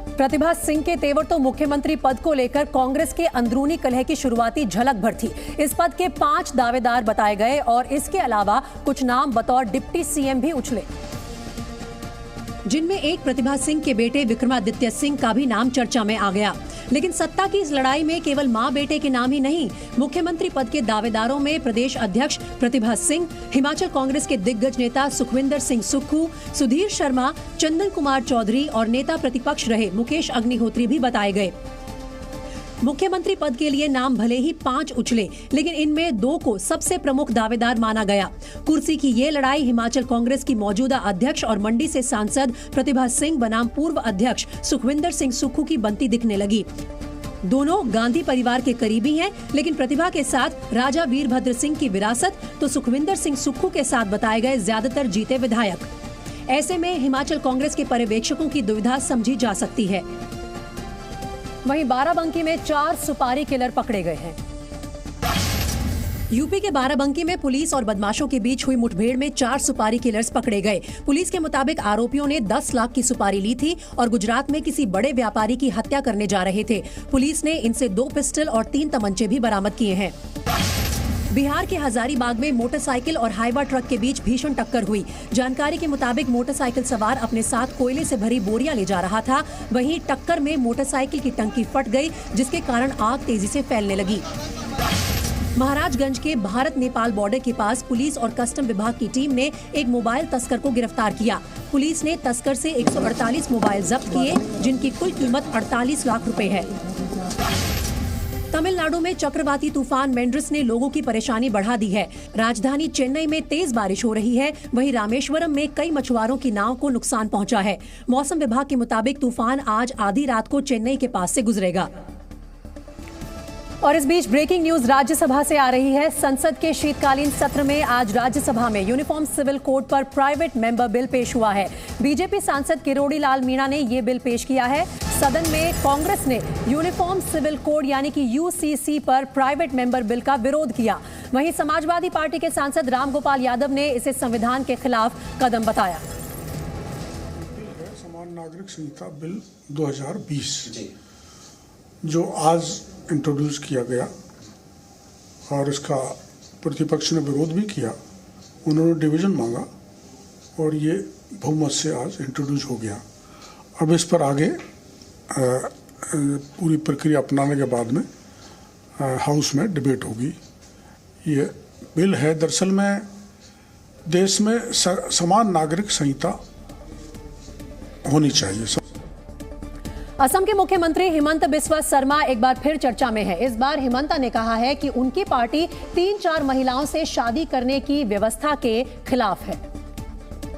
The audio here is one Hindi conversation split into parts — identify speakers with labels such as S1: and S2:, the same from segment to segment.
S1: प्रतिभा सिंह के तेवर तो मुख्यमंत्री पद को लेकर कांग्रेस के अंदरूनी कलह की शुरुआती झलक भर थी। इस पद के 5 दावेदार बताए गए और इसके अलावा कुछ नाम बतौर डिप्टी सीएम भी उछले, जिनमें एक प्रतिभा सिंह के बेटे विक्रमादित्य सिंह का भी नाम चर्चा में आ गया। लेकिन सत्ता की इस लड़ाई में केवल मां बेटे के नाम ही नहीं, मुख्यमंत्री पद के दावेदारों में प्रदेश अध्यक्ष प्रतिभा सिंह, हिमाचल कांग्रेस के दिग्गज नेता सुखविंदर सिंह सुक्खू, सुधीर शर्मा, चंदन कुमार चौधरी और नेता प्रतिपक्ष रहे मुकेश अग्निहोत्री भी बताए गए। मुख्यमंत्री पद के लिए नाम भले ही 5 उछले, लेकिन इनमें 2 को सबसे प्रमुख दावेदार माना गया। कुर्सी की ये लड़ाई हिमाचल कांग्रेस की मौजूदा अध्यक्ष और मंडी से सांसद प्रतिभा सिंह बनाम पूर्व अध्यक्ष सुखविंदर सिंह सुक्खू की बनती दिखने लगी। दोनों गांधी परिवार के करीबी हैं, लेकिन प्रतिभा के साथ राजा वीरभद्र सिंह की विरासत तो सुखविंदर सिंह सुक्खू के साथ बताए गए ज्यादातर जीते विधायक। ऐसे में हिमाचल कांग्रेस के पर्यवेक्षकों की दुविधा समझी जा सकती है। वहीं बाराबंकी में 4 सुपारी किलर पकड़े गए हैं। यूपी के बाराबंकी में पुलिस और बदमाशों के बीच हुई मुठभेड़ में 4 सुपारी किलर्स पकड़े गए। पुलिस के मुताबिक आरोपियों ने 10 लाख की सुपारी ली थी और गुजरात में किसी बड़े व्यापारी की हत्या करने जा रहे थे। पुलिस ने इनसे 2 पिस्टल और 3 तमंचे भी बरामद किए हैं। बिहार के हजारीबाग में मोटरसाइकिल और हाइवा ट्रक के बीच भीषण टक्कर हुई। जानकारी के मुताबिक मोटरसाइकिल सवार अपने साथ कोयले से भरी बोरियां ले जा रहा था। वहीं टक्कर में मोटरसाइकिल की टंकी फट गई, जिसके कारण आग तेजी से फैलने लगी। महाराजगंज के भारत नेपाल बॉर्डर के पास पुलिस और कस्टम विभाग की टीम ने एक मोबाइल तस्कर को गिरफ्तार किया। पुलिस ने तस्कर से 148 मोबाइल जब्त किए, जिनकी कुल कीमत 48 लाख रुपए है। तमिलनाडु में चक्रवाती तूफान मेंड्रिस ने लोगों की परेशानी बढ़ा दी है। राजधानी चेन्नई में तेज बारिश हो रही है, वहीं रामेश्वरम में कई मछुआरों की नाव को नुकसान पहुंचा है। मौसम विभाग के मुताबिक तूफान आज आधी रात को चेन्नई के पास से गुजरेगा। और इस बीच ब्रेकिंग न्यूज राज्यसभा से आ रही है। संसद के शीतकालीन सत्र में आज राज्यसभा में यूनिफॉर्म सिविल कोड पर प्राइवेट मेंबर बिल पेश हुआ है। बीजेपी सांसद किरोड़ी लाल मीणा ने ये बिल पेश किया है। सदन में कांग्रेस ने यूनिफॉर्म सिविल कोड यानी कि यूसीसी पर प्राइवेट मेंबर बिल का विरोध किया। वहीं समाजवादी पार्टी के सांसद रामगोपाल यादव ने इसे संविधान के खिलाफ कदम बताया।
S2: समान नागरिक संहिता बिल 2020 जो आज इंट्रोड्यूस किया गया और इसका प्रतिपक्ष ने विरोध भी किया। उन्होंने डिवीजन मांगा और ये बहुमत से आज इंट्रोड्यूस हो गया। अब इस पर आगे पूरी प्रक्रिया अपनाने के बाद में हाउस में डिबेट होगी। ये बिल है दरअसल में देश में समान नागरिक संहिता होनी चाहिए।
S1: असम के मुख्यमंत्री हिमंत बिस्वा शर्मा एक बार फिर चर्चा में है। इस बार हिमंता ने कहा है कि उनकी पार्टी 3-4 महिलाओं से शादी करने की व्यवस्था के खिलाफ है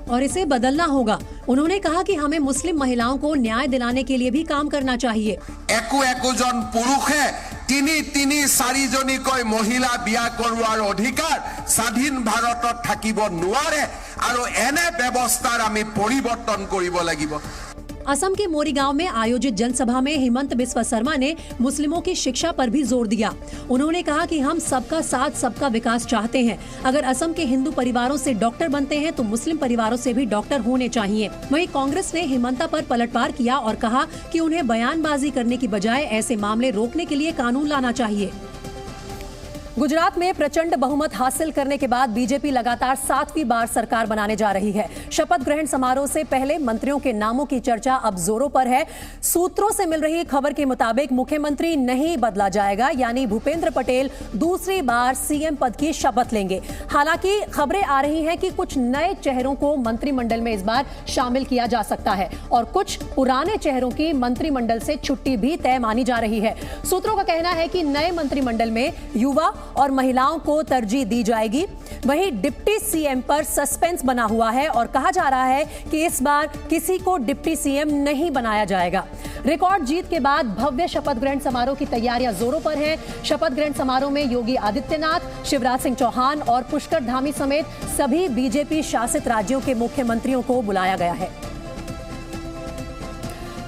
S1: और इसे बदलना होगा। उन्होंने कहा कि हमें मुस्लिम महिलाओं को न्याय दिलाने के लिए भी काम करना चाहिए।
S3: একোজন পুৰুষে 3-4জনীকৈ মহিলা বিয়া কৰোৱাৰ অধিকাৰ স্বাধীন ভাৰতত থাকিব নোৱাৰে আৰু এনে ব্যৱস্থাৰ আমি পৰিৱৰ্তন কৰিব লাগিব।
S1: असम के मोरीगांव में आयोजित जनसभा में हिमंत बिस्वा शर्मा ने मुस्लिमों की शिक्षा पर भी जोर दिया। उन्होंने कहा कि हम सबका साथ सबका विकास चाहते हैं। अगर असम के हिंदू परिवारों से डॉक्टर बनते हैं तो मुस्लिम परिवारों से भी डॉक्टर होने चाहिए। वहीं कांग्रेस ने हिमंता पर पलटवार किया और कहा कि उन्हें बयानबाजी करने की बजाय ऐसे मामले रोकने के लिए कानून लाना चाहिए। गुजरात में प्रचंड बहुमत हासिल करने के बाद बीजेपी लगातार 7वीं बार सरकार बनाने जा रही है। शपथ ग्रहण समारोह से पहले मंत्रियों के नामों की चर्चा अब जोरों पर है। सूत्रों से मिल रही खबर के मुताबिक मुख्यमंत्री नहीं बदला जाएगा, यानी भूपेंद्र पटेल दूसरी बार सीएम पद की शपथ लेंगे। हालांकि खबरें आ रही हैं कि कुछ नए चेहरों को मंत्रिमंडल में इस बार शामिल किया जा सकता है और कुछ पुराने चेहरों की मंत्रिमंडल से छुट्टी भी तय मानी जा रही है। सूत्रों का कहना है कि नए मंत्रिमंडल में युवा और महिलाओं को तरजीह दी जाएगी। वहीं डिप्टी सीएम पर सस्पेंस बना हुआ है और कहा जा रहा है कि इस बार किसी को डिप्टी सीएम नहीं बनाया जाएगा। रिकॉर्ड जीत के बाद भव्य शपथ ग्रहण समारोह की तैयारियां जोरों पर हैं। शपथ ग्रहण समारोह में योगी आदित्यनाथ, शिवराज सिंह चौहान और पुष्कर धामी समेत सभी बीजेपी शासित राज्यों के मुख्यमंत्रियों को बुलाया गया है।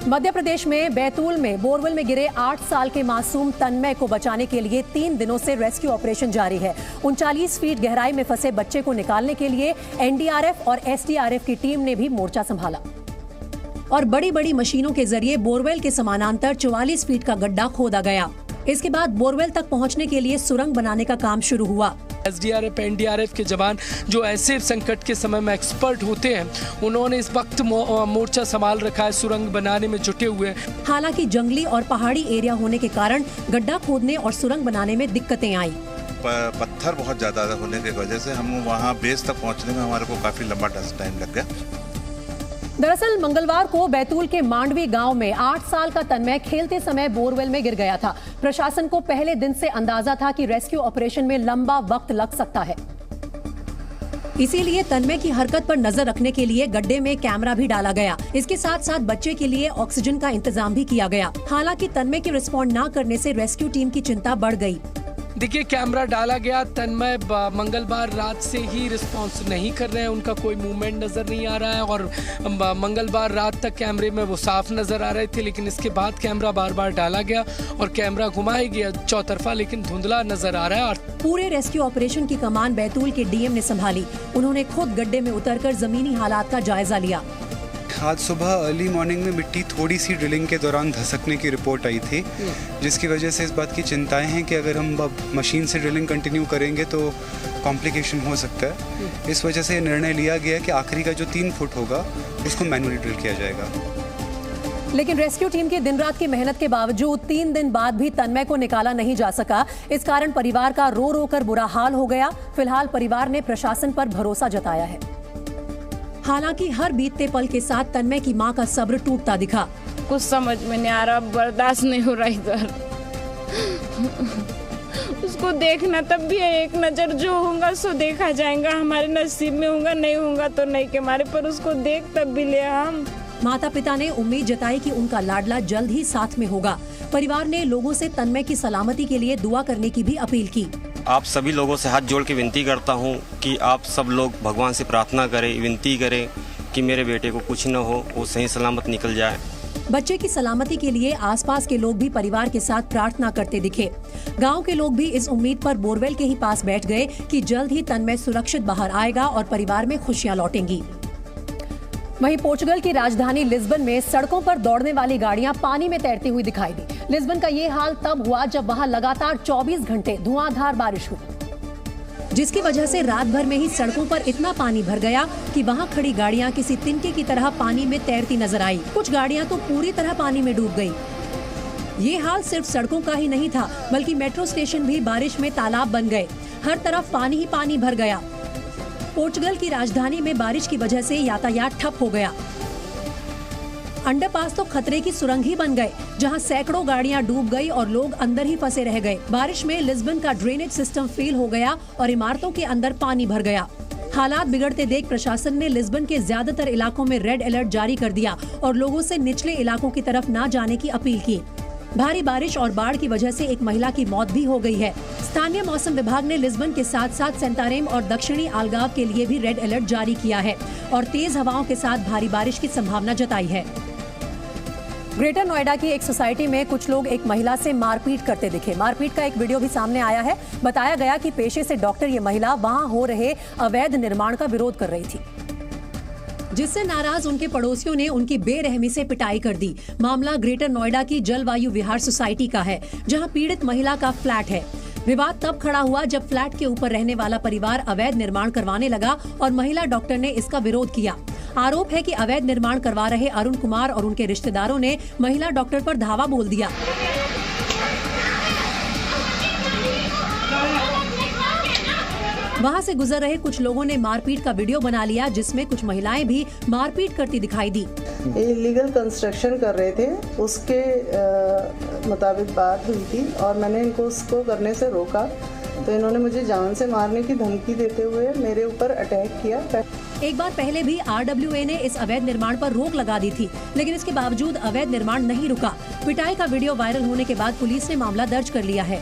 S1: मध्य प्रदेश में बैतूल में बोरवेल में गिरे 8 साल के मासूम तन्मय को बचाने के लिए 3 दिनों से रेस्क्यू ऑपरेशन जारी है। 39 फीट गहराई में फंसे बच्चे को निकालने के लिए एनडीआरएफ और एसडीआरएफ की टीम ने भी मोर्चा संभाला। और बड़ी बड़ी मशीनों के जरिए बोरवेल के समानांतर 44 फीट का गड्ढा खोदा गया। इसके बाद बोरवेल तक पहुंचने के लिए सुरंग बनाने का काम शुरू हुआ।
S4: SDRF, NDRF के जवान जो ऐसे संकट के समय में एक्सपर्ट होते हैं, उन्होंने इस वक्त मोर्चा संभाल रखा है, सुरंग बनाने में जुटे हुए हैं।
S1: हालांकि जंगली और पहाड़ी एरिया होने के कारण गड्ढा खोदने और सुरंग बनाने में दिक्कतें आई।
S5: पत्थर बहुत ज्यादा होने की वजह से हम वहाँ बेस तक पहुँचने में हमारे को काफी लंबा टाइम लग गया।
S1: दरअसल मंगलवार को बैतूल के मांडवी गांव में 8 साल का तन्मय खेलते समय बोरवेल में गिर गया था। प्रशासन को पहले दिन से अंदाजा था कि रेस्क्यू ऑपरेशन में लंबा वक्त लग सकता है, इसीलिए तन्मय की हरकत पर नजर रखने के लिए गड्ढे में कैमरा भी डाला गया। इसके साथ साथ बच्चे के लिए ऑक्सीजन का इंतजाम भी किया गया। हालांकि तन्मय के रिस्पॉन्ड न करने से रेस्क्यू टीम की चिंता बढ़ गई।
S4: देखिए, कैमरा डाला गया, तन्मय मंगलवार रात से ही रिस्पांस नहीं कर रहे हैं, उनका कोई मूवमेंट नजर नहीं आ रहा है और मंगलवार रात तक कैमरे में वो साफ नजर आ रहे थे, लेकिन इसके बाद कैमरा बार बार डाला गया और कैमरा घुमाया गया चौतरफा, लेकिन धुंधला नजर आ रहा है।
S1: पूरे रेस्क्यू ऑपरेशन की कमान बैतूल के डीएम ने संभाली। उन्होंने खुद गड्ढे में उतरकर जमीनी हालात का जायजा लिया।
S6: आज सुबह अर्ली मॉर्निंग में मिट्टी थोड़ी सी ड्रिलिंग के दौरान धसकने की रिपोर्ट आई थी, जिसकी वजह से इस बात की चिंताएं हैं कि अगर हम अब मशीन से ड्रिलिंग कंटिन्यू करेंगे तो कॉम्प्लिकेशन हो सकता है। इस वजह से निर्णय लिया गया कि आखिरी का जो 3 फुट होगा उसको मैनुअली ड्रिल किया जाएगा।
S1: लेकिन रेस्क्यू टीम की दिन रात की मेहनत के बावजूद 3 दिन बाद भी तन्मय को निकाला नहीं जा सका। इस कारण परिवार का रो रो कर बुरा हाल हो गया। फिलहाल परिवार ने प्रशासन पर भरोसा जताया है। हालांकि हर बीतते पल के साथ तन्मय की मां का सब्र टूटता दिखा।
S7: कुछ समझ में नहीं आ रहा, बर्दाश्त नहीं हो रहा इधर। उसको देखना तब भी है, एक नजर जो होगा सो देखा जाएगा, हमारे नसीब में होगा, नहीं होगा तो नहीं के मारे, पर उसको देख तब भी ले हम।
S1: माता पिता ने उम्मीद जताई कि उनका लाडला जल्द ही साथ में होगा। परिवार ने लोगों से तन्मय की सलामती के लिए दुआ करने की भी अपील की।
S8: आप सभी लोगों से हाथ जोड़ के विनती करता हूं कि आप सब लोग भगवान से प्रार्थना करें, विनती करें कि मेरे बेटे को कुछ न हो, वो सही सलामत निकल जाए।
S1: बच्चे की सलामती के लिए आसपास के लोग भी परिवार के साथ प्रार्थना करते दिखे। गांव के लोग भी इस उम्मीद पर बोरवेल के ही पास बैठ गए कि जल्द ही तन्मय सुरक्षित बाहर आएगा और परिवार में खुशियां लौटेंगी। वहीं पोर्चुगल की राजधानी लिस्बन में सड़कों पर दौड़ने वाली गाड़ियां पानी में तैरती हुई दिखाई दी। लिस्बन का ये हाल तब हुआ जब वहां लगातार 24 घंटे धुआंधार बारिश हुई, जिसकी वजह से रात भर में ही सड़कों पर इतना पानी भर गया कि वहां खड़ी गाड़ियां किसी तिनके की तरह पानी में तैरती नजर आई। कुछ गाड़ियां तो पूरी तरह पानी में डूब गई। ये हाल सिर्फ सड़कों का ही नहीं था, बल्कि मेट्रो स्टेशन भी बारिश में तालाब बन गए। हर तरफ पानी ही पानी भर गया। पोर्चुगल की राजधानी में बारिश की वजह से यातायात ठप हो गया। अंडरपास तो खतरे की सुरंग ही बन गए, जहां सैकड़ों गाड़ियां डूब गई और लोग अंदर ही फंसे रह गए। बारिश में लिस्बन का ड्रेनेज सिस्टम फेल हो गया और इमारतों के अंदर पानी भर गया। हालात बिगड़ते देख प्रशासन ने लिस्बन के ज्यादातर इलाकों में रेड अलर्ट जारी कर दिया और लोगों से निचले इलाकों की तरफ न जाने की अपील की। भारी बारिश और बाढ़ की वजह से एक महिला की मौत भी हो गई है। स्थानीय मौसम विभाग ने लिस्बन के साथ साथ सेंटारेम और दक्षिणी आलगाव के लिए भी रेड अलर्ट जारी किया है और तेज हवाओं के साथ भारी बारिश की संभावना जताई है। ग्रेटर नोएडा की एक सोसाइटी में कुछ लोग एक महिला से मारपीट करते दिखे। मारपीट का एक वीडियो भी सामने आया है। बताया गया कि पेशे से डॉक्टर ये महिला वहां हो रहे अवैध निर्माण का विरोध कर रही थी, जिससे नाराज उनके पड़ोसियों ने उनकी बेरहमी से पिटाई कर दी। मामला ग्रेटर नोएडा की जलवायु विहार सोसाइटी का है, जहां पीड़ित महिला का फ्लैट है। विवाद तब खड़ा हुआ जब फ्लैट के ऊपर रहने वाला परिवार अवैध निर्माण करवाने लगा और महिला डॉक्टर ने इसका विरोध किया। आरोप है कि अवैध निर्माण करवा रहे अरुण कुमार और उनके रिश्तेदारों ने महिला डॉक्टर पर धावा बोल दिया। वहां से गुजर रहे कुछ लोगों ने मारपीट का वीडियो बना लिया, जिसमें कुछ महिलाएं भी मारपीट करती दिखाई दी।
S9: इलीगल कंस्ट्रक्शन कर रहे थे, उसके मुताबिक बात हुई थी और मैंने इनको उसको करने से रोका, तो इन्होंने मुझे जान से मारने की धमकी देते हुए मेरे ऊपर अटैक किया।
S1: एक बार पहले भी RWA ने इस अवैध निर्माण पर रोक लगा दी थी, लेकिन इसके बावजूद अवैध निर्माण नहीं रुका। पिटाई का वीडियो वायरल होने के बाद पुलिस ने मामला दर्ज कर लिया है।